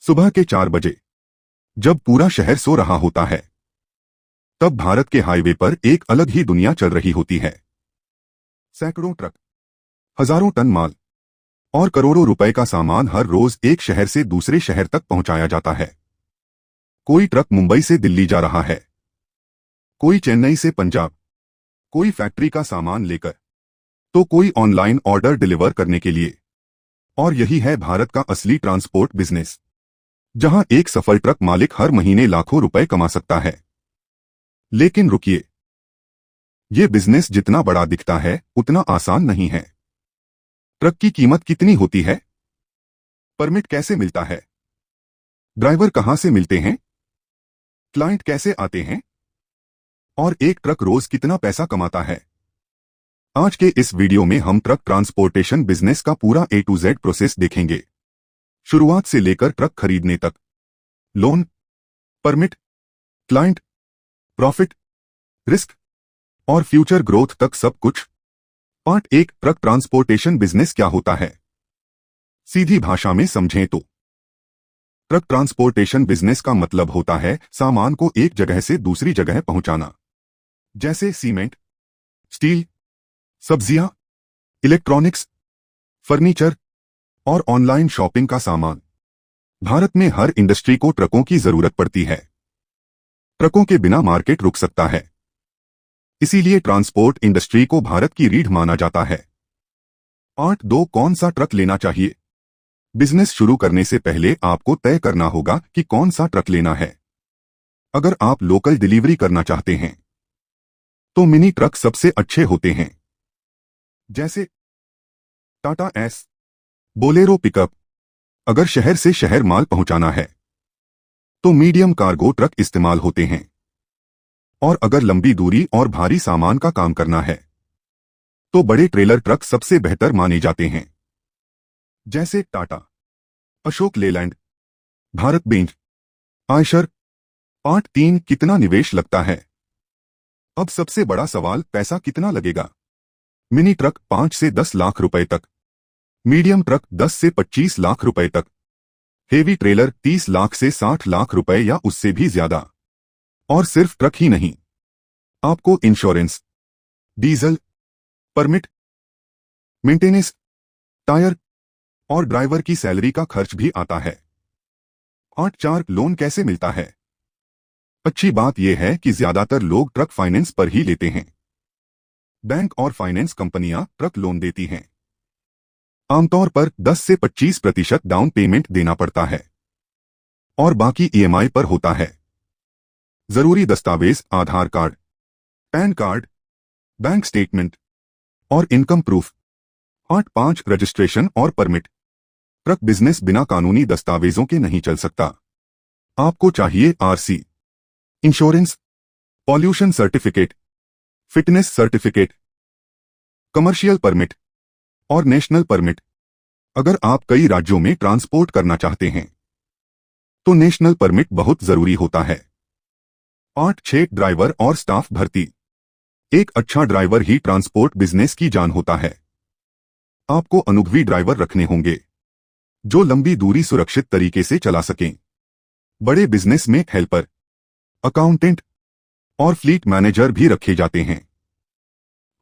सुबह के 4 बजे जब पूरा शहर सो रहा होता है, तब भारत के हाईवे पर एक अलग ही दुनिया चल रही होती है। सैकड़ों ट्रक, हजारों टन माल और करोड़ों रुपए का सामान हर रोज एक शहर से दूसरे शहर तक पहुंचाया जाता है। कोई ट्रक मुंबई से दिल्ली जा रहा है, कोई चेन्नई से पंजाब, कोई फैक्ट्री का सामान लेकर, तो कोई ऑनलाइन ऑर्डर डिलीवर करने के लिए। और यही है भारत का असली ट्रांसपोर्ट बिजनेस, जहां एक सफल ट्रक मालिक हर महीने लाखों रुपए कमा सकता है। लेकिन रुकिए, यह बिजनेस जितना बड़ा दिखता है उतना आसान नहीं है। ट्रक की कीमत कितनी होती है? परमिट कैसे मिलता है? ड्राइवर कहां से मिलते हैं? क्लाइंट कैसे आते हैं? और एक ट्रक रोज कितना पैसा कमाता है? आज के इस वीडियो में हम ट्रक ट्रांसपोर्टेशन बिजनेस का पूरा A to Z प्रोसेस देखेंगे, शुरुआत से लेकर ट्रक खरीदने तक, loan, permit, client, profit, risk और फ्यूचर ग्रोथ तक सब कुछ। पार्ट 1, ट्रक ट्रांसपोर्टेशन बिजनेस क्या होता है? सीधी भाषा में समझें तो ट्रक ट्रांसपोर्टेशन बिजनेस का मतलब होता है सामान को एक जगह से दूसरी जगह पहुंचाना, जैसे सीमेंट, स्टील, सब्जियां, इलेक्ट्रॉनिक्स, फर्नीचर और ऑनलाइन शॉपिंग का सामान। भारत में हर इंडस्ट्री को ट्रकों की जरूरत पड़ती है। ट्रकों के बिना मार्केट रुक सकता है, इसीलिए ट्रांसपोर्ट इंडस्ट्री को भारत की रीढ़ माना जाता है। पार्ट 2, कौन सा ट्रक लेना चाहिए? बिजनेस शुरू करने से पहले आपको तय करना होगा कि कौन सा ट्रक लेना है। अगर आप लोकल डिलीवरी करना चाहते हैं, तो मिनी ट्रक सबसे अच्छे होते हैं, जैसे टाटा एस, बोलेरो पिकअप। अगर शहर से शहर माल पहुंचाना है, तो मीडियम कार्गो ट्रक इस्तेमाल होते हैं। और अगर लंबी दूरी और भारी सामान का काम करना है, तो बड़े ट्रेलर ट्रक सबसे बेहतर माने जाते हैं, जैसे टाटा, अशोक लेलैंड, भारत बेंज, आयशर। पार्ट 3, कितना निवेश लगता है? अब सबसे बड़ा सवाल, पैसा कितना लगेगा? मिनी ट्रक 5 से 10 लाख रुपए तक, मीडियम ट्रक 10 से 25 लाख रुपए तक, हेवी ट्रेलर 30 लाख से 60 लाख रुपए या उससे भी ज्यादा। और सिर्फ ट्रक ही नहीं, आपको insurance, diesel, permit, maintenance, tyre और ड्राइवर की सैलरी का खर्च भी आता है। पार्ट 4, लोन कैसे मिलता है? अच्छी बात यह है कि ज्यादातर लोग ट्रक फाइनेंस पर ही लेते हैं। बैंक और फाइनेंस कंपनियां ट्रक लोन देती हैं। आमतौर पर 10 से 25% डाउन पेमेंट देना पड़ता है और बाकी EMI पर होता है। जरूरी दस्तावेज, Aadhaar card, PAN card, bank statement और इनकम प्रूफ। पार्ट 5, रजिस्ट्रेशन और परमिट। ट्रक बिजनेस बिना कानूनी दस्तावेजों के नहीं चल सकता। आपको चाहिए RC, insurance, pollution certificate, fitness certificate, commercial permit और नेशनल परमिट। अगर आप कई राज्यों में ट्रांसपोर्ट करना चाहते हैं, तो नेशनल परमिट बहुत जरूरी होता है। पार्ट 6, ड्राइवर और स्टाफ भर्ती। एक अच्छा ड्राइवर ही ट्रांसपोर्ट बिजनेस की जान होता है। आपको अनुभवी ड्राइवर रखने होंगे, जो लंबी दूरी सुरक्षित तरीके से चला सकें। बड़े बिजनेस में हेल्पर, अकाउंटेंट और फ्लीट मैनेजर भी रखे जाते हैं।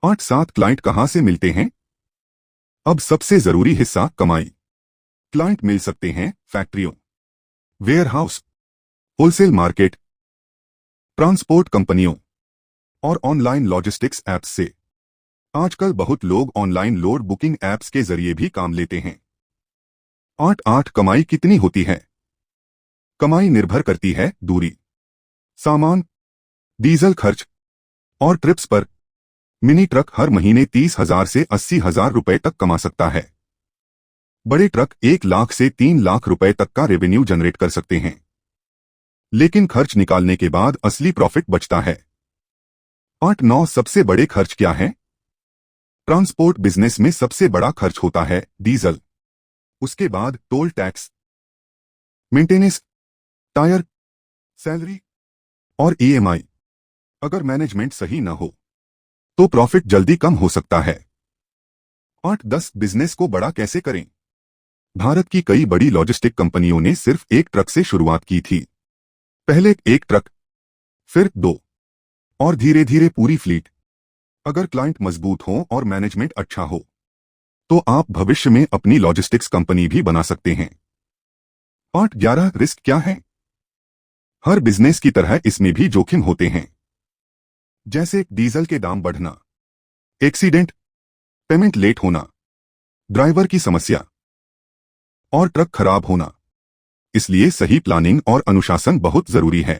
पार्ट 7, क्लाइंट कहां से मिलते हैं? अब सबसे जरूरी हिस्सा, कमाई। क्लाइंट मिल सकते हैं फैक्ट्रियों, वेयरहाउस, होलसेल मार्केट, ट्रांसपोर्ट कंपनियों और ऑनलाइन लॉजिस्टिक्स ऐप्स से। आजकल बहुत लोग ऑनलाइन लोड बुकिंग ऐप्स के जरिए भी काम लेते हैं। पार्ट 8, कमाई कितनी होती है? कमाई निर्भर करती है दूरी, सामान, डीजल खर्च और ट्रिप्स पर। मिनी ट्रक हर महीने 30,000 से 80,000 रुपए तक कमा सकता है। बड़े ट्रक 1 लाख से 3 लाख रुपए तक का रेवेन्यू जनरेट कर सकते हैं। लेकिन खर्च निकालने के बाद असली प्रॉफिट बचता है। पार्ट 9, सबसे बड़े खर्च क्या है? ट्रांसपोर्ट बिजनेस में सबसे बड़ा खर्च होता है डीजल, उसके बाद toll tax, maintenance, tyre, salary और EMI। अगर मैनेजमेंट सही न हो, तो प्रॉफिट जल्दी कम हो सकता है। पार्ट 10, बिजनेस को बड़ा कैसे करें? भारत की कई बड़ी लॉजिस्टिक कंपनियों ने सिर्फ एक ट्रक से शुरुआत की थी। पहले एक ट्रक, फिर दो, और धीरे धीरे पूरी फ्लीट। अगर क्लाइंट मजबूत हो और मैनेजमेंट अच्छा हो तो आप भविष्य में अपनी लॉजिस्टिक्स कंपनी भी बना सकते हैं। पार्ट 11, रिस्क क्या है? हर बिजनेस की तरह इसमें भी जोखिम होते हैं, जैसे डीजल के दाम बढ़ना, एक्सीडेंट, पेमेंट लेट होना, ड्राइवर की समस्या और ट्रक खराब होना। इसलिए सही प्लानिंग और अनुशासन बहुत जरूरी है।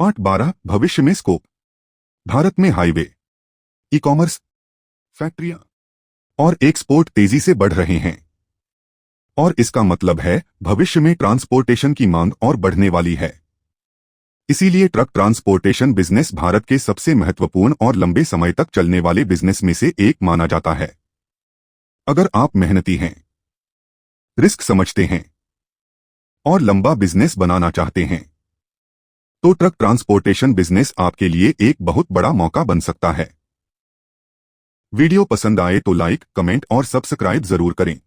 पार्ट 12, भविष्य में स्कोप। भारत में हाईवे, ई कॉमर्स, फैक्ट्रियां और एक्सपोर्ट तेजी से बढ़ रहे हैं, और इसका मतलब है भविष्य में ट्रांसपोर्टेशन की मांग और बढ़ने वाली है। इसीलिए ट्रक ट्रांसपोर्टेशन बिजनेस भारत के सबसे महत्वपूर्ण और लंबे समय तक चलने वाले बिजनेस में से एक माना जाता है। अगर आप मेहनती हैं, रिस्क समझते हैं और लंबा बिजनेस बनाना चाहते हैं तो ट्रक ट्रांसपोर्टेशन बिजनेस आपके लिए एक बहुत बड़ा मौका बन सकता है। वीडियो पसंद आए तो लाइक, कमेंट और सब्सक्राइब जरूर करें।